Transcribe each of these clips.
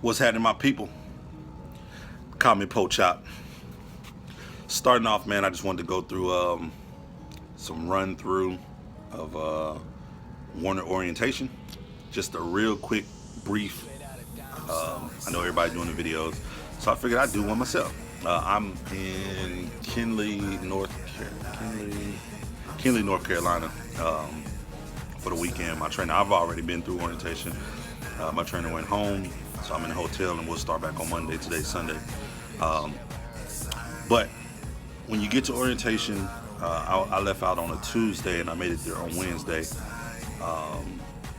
What's happening, my people? Call me Po Chop. Starting off, man, I just wanted to go through some run through of Werner Orientation. Just a real quick, brief. I know everybody's doing the videos, so I figured I'd do one myself. I'm in Kinley, North Carolina, for the weekend. My trainer, I've already been through orientation. My trainer went home, so I'm in a hotel, and we'll start back on Monday. Today's Sunday. Um, but when you get to orientation, I left out on a Tuesday, and I made it there on Wednesday.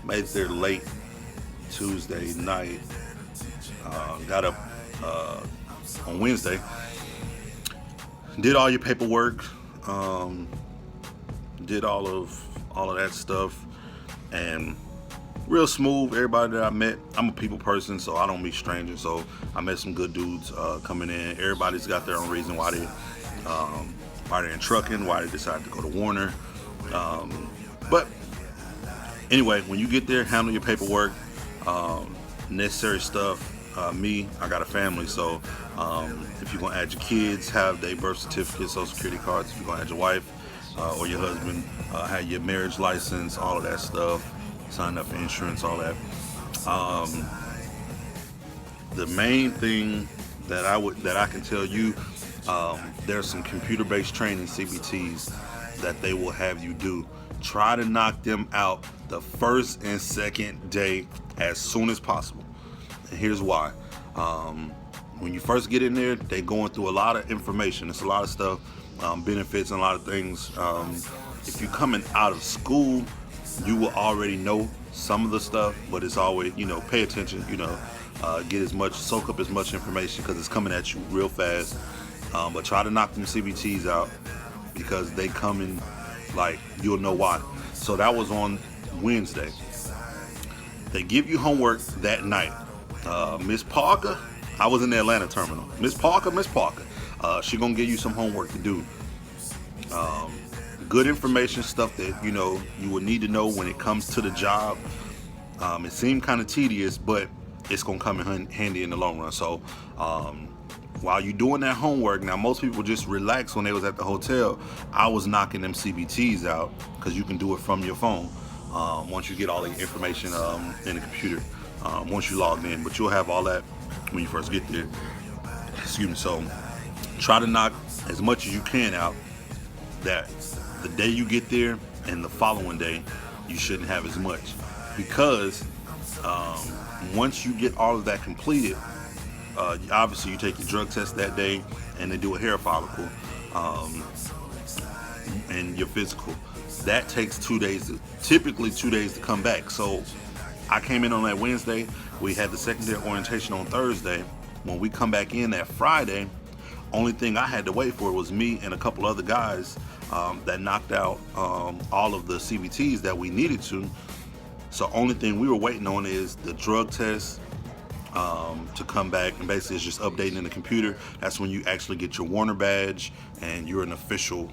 Made it there late Tuesday night. Got up on Wednesday. Did all your paperwork. Did all of that stuff, and real smooth. Everybody that I met, I'm a people person, so I don't meet strangers. So I met some good dudes coming in. Everybody's got their own reason why they're in trucking, why they decided to go to Warner. But anyway, when you get there, handle your paperwork, necessary stuff. I got a family, so if you're gonna add your kids, have their birth certificate, social security cards. If you're gonna add your wife or your husband, have your marriage license, all of that stuff. Sign up for insurance, all that. The main thing that I can tell you, there's some computer-based training CBTs that they will have you do. Try to knock them out the first and second day as soon as possible. And here's why. When you first get in there, they're going through a lot of information. It's a lot of stuff, benefits and a lot of things. If you're coming out of school, you will already know some of the stuff, but it's always, pay attention, soak up as much information because it's coming at you real fast. But try to knock them CBTs out because they come in like you'll know why. So that was on Wednesday. They give you homework that night. Miss Parker, I was in the Atlanta terminal. Miss Parker, she gonna give you some homework to do. Good information, stuff that you would need to know when it comes to the job. It seemed kind of tedious, but it's gonna come in handy in the long run. So while you're doing that homework, now most people just relax when they was at the hotel. I was knocking them CBTs out because you can do it from your phone once you get all the information in the computer. Once you logged in, but you'll have all that when you first get there. Excuse me. So try to knock as much as you can out. That the day you get there and the following day, you shouldn't have as much, because once you get all of that completed, obviously you take your drug test that day, and they do a hair follicle and your physical. That takes 2 days, typically 2 days to come back. So I came in on that Wednesday. We had the secondary orientation on Thursday. When we come back in that Friday, only thing I had to wait for was me and a couple other guys that knocked out all of the CBTs that we needed to. So only thing we were waiting on is the drug test to come back, and basically it's just updating in the computer. That's when you actually get your Warner badge and you're an official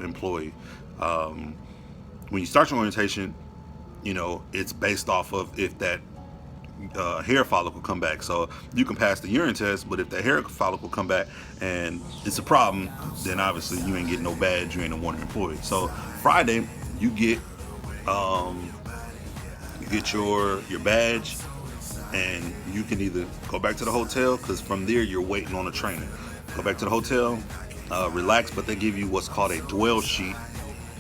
employee. When you start your orientation, it's based off of if that hair follicle come back. So you can pass the urine test, but if the hair follicle come back and it's a problem, then obviously you ain't getting no badge, you ain't a Warner employee. So Friday you get your badge, and you can either go back to the hotel, because from there you're waiting on a trainer. Go back to the hotel, relax, but they give you what's called a dwell sheet,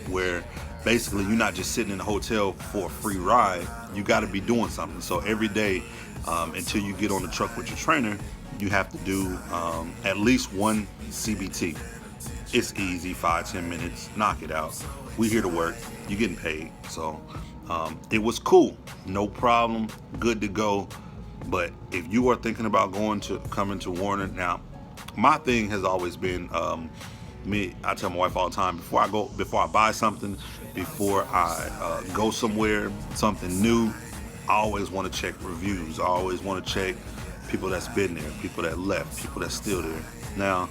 where basically you're not just sitting in the hotel for a free ride. You got to be doing something. So every day until you get on the truck with your trainer, you have to do at least one CBT. It's easy, 5-10 minutes, knock it out. We here to work, you're getting paid. So it was cool, no problem, good to go. But if you are thinking about coming to Warner, now my thing has always been I tell my wife all the time, before I buy something, before I go somewhere, something new, I always want to check reviews. I always want to check people that's been there, people that left, people that's still there. Now,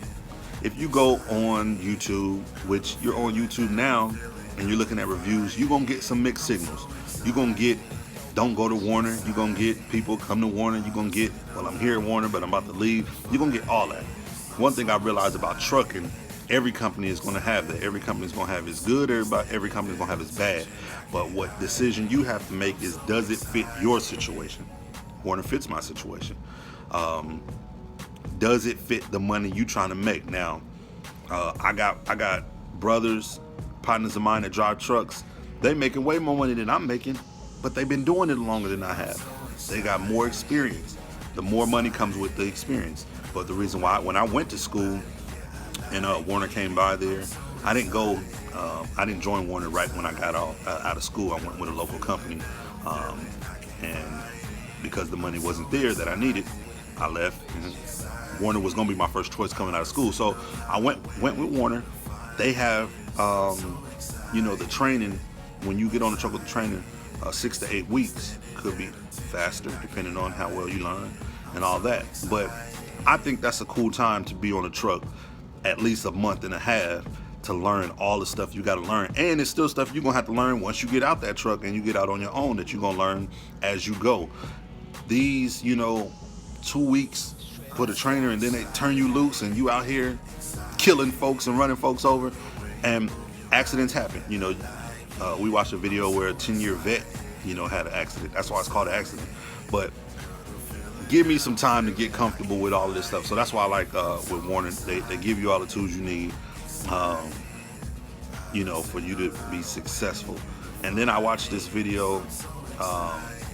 if you go on YouTube, which you're on YouTube now, and you're looking at reviews, you're going to get some mixed signals. You're going to get Don't go to Warner. You're going to get people come to Warner. You're going to get, well, I'm here at Warner, but I'm about to leave. You're going to get all that. One thing I realized about trucking, every company is going to have that. Every company is going to have its good. Every company is going to have its bad. But what decision you have to make is, does it fit your situation? Warner fits my situation. Does it fit the money you trying to make? Now, I got brothers, partners of mine that drive trucks. They making way more money than I'm making, but they've been doing it longer than I have. They got more experience. The more money comes with the experience. But the reason why, when I went to school and Warner came by there, I didn't go. I didn't join Warner right when I got out of school. I went with a local company, and because the money wasn't there that I needed, I left. Warner was going to be my first choice coming out of school, so I went with Warner. They have, the training. When you get on the truck with the training, 6 to 8 weeks, could be faster depending on how well you learn and all that. But I think that's a cool time to be on a truck, at least a month and a half, to learn all the stuff you got to learn. And it's still stuff you're going to have to learn once you get out that truck and you get out on your own, that you're going to learn as you go. These, 2 weeks for the trainer, and then they turn you loose and you out here killing folks and running folks over, and accidents happen. We watched a video where a 10-year vet, had an accident. That's why it's called an accident. But give me some time to get comfortable with all of this stuff. So that's why I like with Warner, they give you all the tools you need, for you to be successful. And then I watched this video.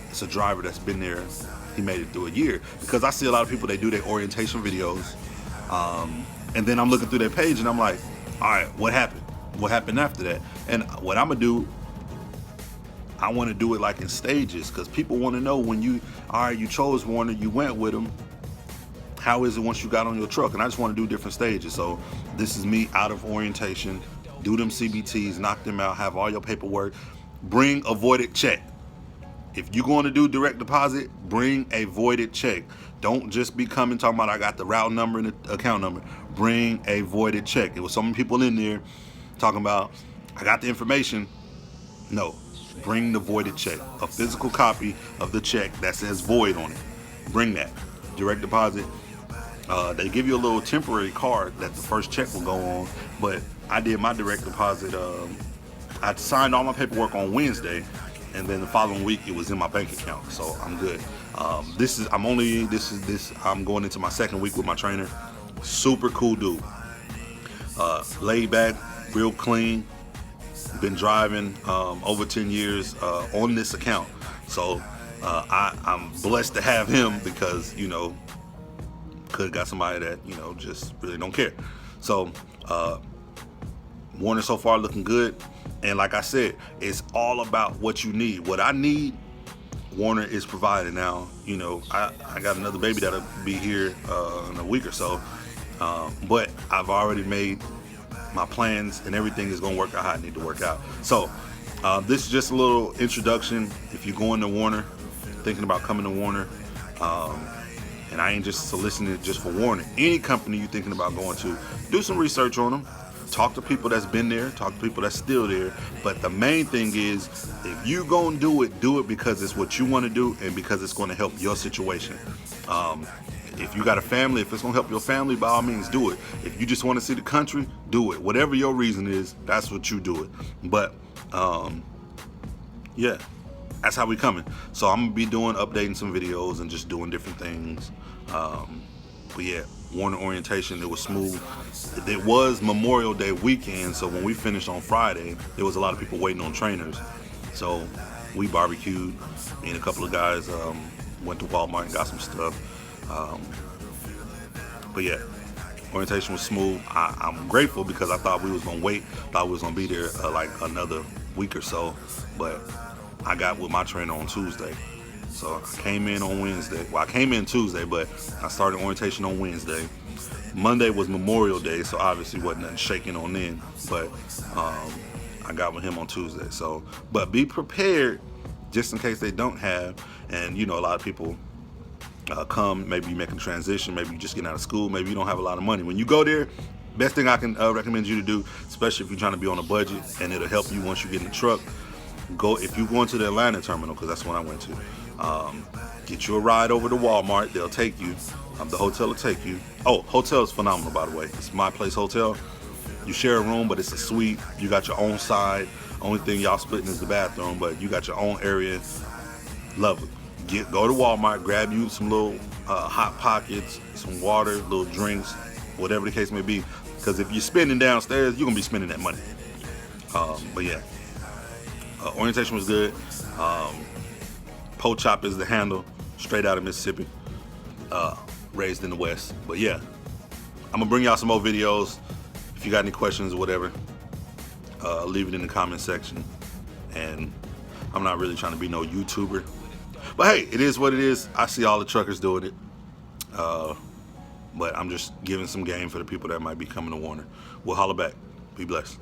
It's a driver that's been there. He made it through a year, because I see a lot of people, they do their orientation videos, and then I'm looking through their page and I'm like, all right, what happened? What happened after that? And what I'm gonna do, I want to do it like in stages, because people want to know, when you chose Warner, you went with them, how is it once you got on your truck? And I just want to do different stages. So this is me out of orientation, do them CBTs, knock them out, have all your paperwork, bring a voided check. If you're going to do direct deposit, bring a voided check. Don't just be coming talking about, I got the route number and the account number. Bring a voided check. There was some people in there talking about, I got the information. No, bring the voided check. A physical copy of the check that says void on it. Bring that. Direct deposit. They give you a little temporary card that the first check will go on, but I did my direct deposit. I signed all my paperwork on Wednesday, and then the following week it was in my bank account, so I'm good. I'm going into my second week with my trainer. Super cool dude. Laid back, real clean. Been driving over 10 years on this account, so I'm blessed to have him, because could have got somebody that just really don't care. So Warner so far looking good. And like I said, it's all about what you need. What I need, Warner is providing now. I got another baby that'll be here in a week or so. But I've already made my plans, and everything is going to work out how I need to work out. So this is just a little introduction. If you're going to Warner, thinking about coming to Warner, and I ain't just soliciting it just for Warner. Any company you're thinking about going to, do some research on them. Talk to people that's been there, talk to people that's still there. But the main thing is, if you gonna do it because it's what you want to do and because it's going to help your situation. If you got a family, if it's gonna help your family, by all means do it. If you just want to see the country, do it. Whatever your reason is, that's what you do it. But yeah, that's how we coming. So I'm gonna be updating some videos and just doing different things. But yeah, Warner Orientation, it was smooth. It was Memorial Day weekend, so when we finished on Friday, there was a lot of people waiting on trainers. So we barbecued. Me and a couple of guys went to Walmart and got some stuff. But yeah, orientation was smooth. I'm grateful, because I thought we was gonna wait. Thought we was gonna be there like another week or so. But I got with my trainer on Tuesday. So I came in on Wednesday. Well, I came in Tuesday, but I started orientation on Wednesday. Monday was Memorial Day, so obviously wasn't nothing shaking on then. But I got with him on Tuesday. So, but be prepared just in case they don't have. And a lot of people come, maybe you're making a transition, maybe you're just getting out of school, maybe you don't have a lot of money. When you go there, best thing I can recommend you to do, especially if you're trying to be on a budget and it'll help you once you get in the truck, Go if you go into the Atlanta terminal, because that's when I went to. Get you a ride over to Walmart. They'll take you. The hotel will take you. Oh, hotel is phenomenal, by the way. It's My Place Hotel. You share a room, but it's a suite. You got your own side. Only thing y'all splitting is the bathroom, but you got your own area. Lovely. Go to Walmart, grab you some little hot pockets, some water, little drinks, whatever the case may be. Because if you're spending downstairs, you're gonna be spending that money. But yeah, orientation was good. Po Chop is the handle, straight out of Mississippi. Raised in the West. But yeah, I'm gonna bring y'all some more videos. If you got any questions or whatever, leave it in the comment section. And I'm not really trying to be no YouTuber, but hey, it is what it is. I see all the truckers doing it, but I'm just giving some game for the people that might be coming to Warner. We'll holler back. Be blessed.